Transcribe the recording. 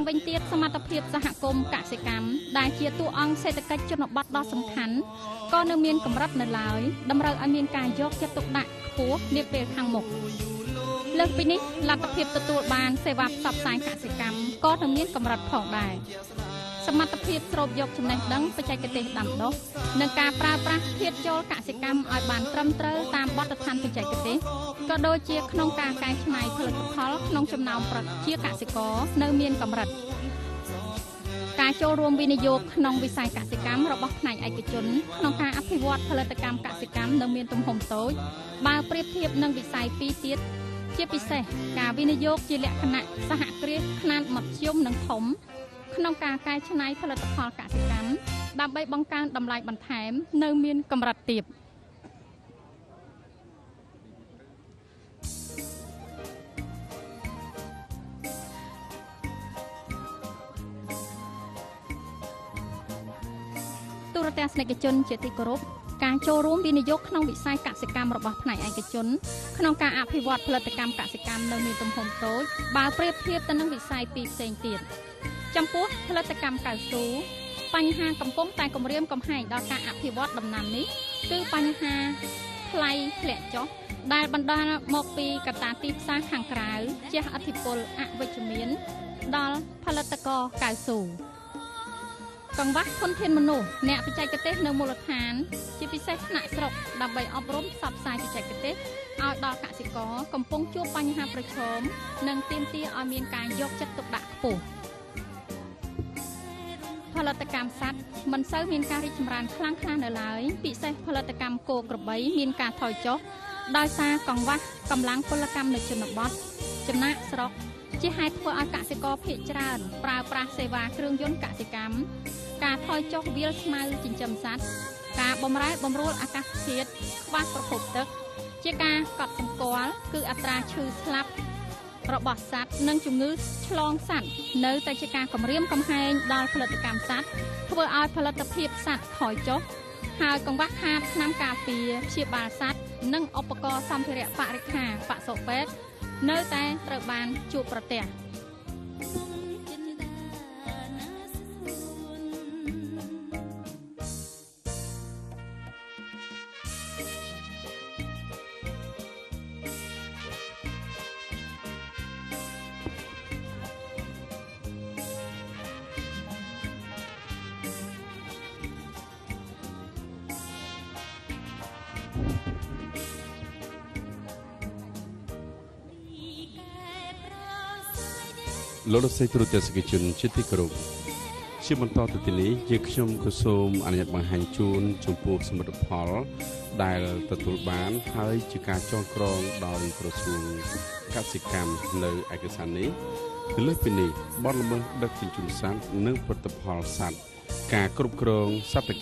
វិញទៀតសមត្ថភាពសហគមន៍កសិកម្មដែលជាតួអង្គសេដ្ឋកិច្ចជនបទដ៏សំខាន់ក៏នៅមានកម្រិតនៅឡើយតម្រូវឲ្យមានការយកចិត្តទុកដាក់ខ្ពស់នាពេលខាងមុខលើសពីនេះលទ្ធភាពទទួលបានសេវាផ្សព្វផ្សាយកសិកម្មក៏នៅមានកម្រិតផងដែរសមត្ថភាពស្រូបយកចំណេះដឹងបច្ចេកទេសដាំដុះនិងការប្រើប្រាស់ធាតុចូលកសិកម្មឲ្យបានត្រឹមត្រូវតាមបទដ្ឋានបច្ចេកទេសក៏ដូចជាក្នុងការកែច្នៃផលិតផលក្នុងចំណោមប្រជាកសិករនៅមានកម្រិតការចូលរួមវិនិយោគក្នុងវិស័យកសិកម្មរបស់ផ្នែកឯកជនក្នុងការអភិវឌ្ឍផលិតកម្មកសិកម្មនៅមានទំហំតូចបើប្រៀបធៀបនឹងវិស័យពីរទៀតជាពិសេសការវិនិយោគជាលក្ខណៈសហគ្រាសខ្នាតមធ្យមនិងធំក្នុងការកែច្នៃផលិតផលកសិកម្មដើម្បីបង្កើនតម្លៃបន្ថែមនៅមានកម្រិតទាបទូរទស្សនិកជនជាទីគោរពការចូលរួមវិនិយោគក្នុងវិស័យកសិកម្មរបស់ផ្នែកឯកជនក្នុងការអភិវឌ្ឍផលិតកម្មកសិកម្មនៅមានទំហំតូចបើប្រៀបធៀបទៅនឹងវិស័យពីរផ្សេងទៀតចំពោះផលិតកម្មកៅស៊ូបញ្ហាកំពុងតែគំរាមកំហែងដល់ការអភិវឌ្ឍដំណាំនេះគឺបញ្ហាថ្លៃធ្លាក់ចុះដែលបណ្ដាលមកពីកត្តាទីផ្សារខាងក្រៅជះឥទ្ធិពលអវិជ្ជមានដល់ផលិតករកៅស៊ូកង្វះធនធានមនុស្សអ្នកបច្ចេកទេសនៅមូលដ្ឋានជាពិសេសថ្នាក់ស្រុកដើម្បីអប់រំផ្សព្វផ្សាយបច្ចេកទេសឲ្យដល់កសិករកំពុងជួបបញ្ហាប្រឈមនិងទាមទារឲ្យមានការយកចិត្តទុកដាក់ខ្ពស់ផលិតកម្មសត្វមិនសូវមានការរីកចម្រើនខ្លាំងក្លានៅឡើយពិសេសផលិតកម្មគោក្របីមានការថយចុះដោយសារកង្វះកម្លាំងពលកម្មនៅជនបទចំណាកស្រុកជាហេតុធ្វើឲ្យកសិករភាគច្រើនប្រើប្រាស់សេវាគ្រឿងយន្តកសិកម្មការថយចុះវាលស្មៅចិញ្ចឹមសត្វការបម្រែបម្រួលអាកាសធាតុខ្វះប្រភពទឹកជាការកត់សម្គាល់គឺអត្រាឈឺស្លាប់របស់សត្វនិងជំងឺឆ្លងសត្វនៅតែជាការគំរាមកំហែងដល់ផលិតកម្មសត្វធ្វើឲ្យផលិតភាពសត្វថយចុះហើយកង្វះខាតថ្នាំការពារព្យាបាលសត្វនិងឧបករណ៍សម្ភារៈបរិក្ខារបសុពេទ្យនៅតែត្រូវបានជួបប្រទះលោកលោកស្រីទូរទស្សនិកជនជាទីគោរពជាបន្តទៅទីនេះយើងខ្ញុំក៏សូមអនុញ្ញាតបង្ហាញជូនចំពោះសមិទ្ធផលដែលទទួលបានហើយជាការចងក្រងដោយក្រសួងកសិកម្មនៅឯកសារនេះគឺលើសពីនេះបទល្មើសដឹកជញ្ជូនសត្វនិងផលិតផលសត្វការគ្រប់គ្រងសត្វ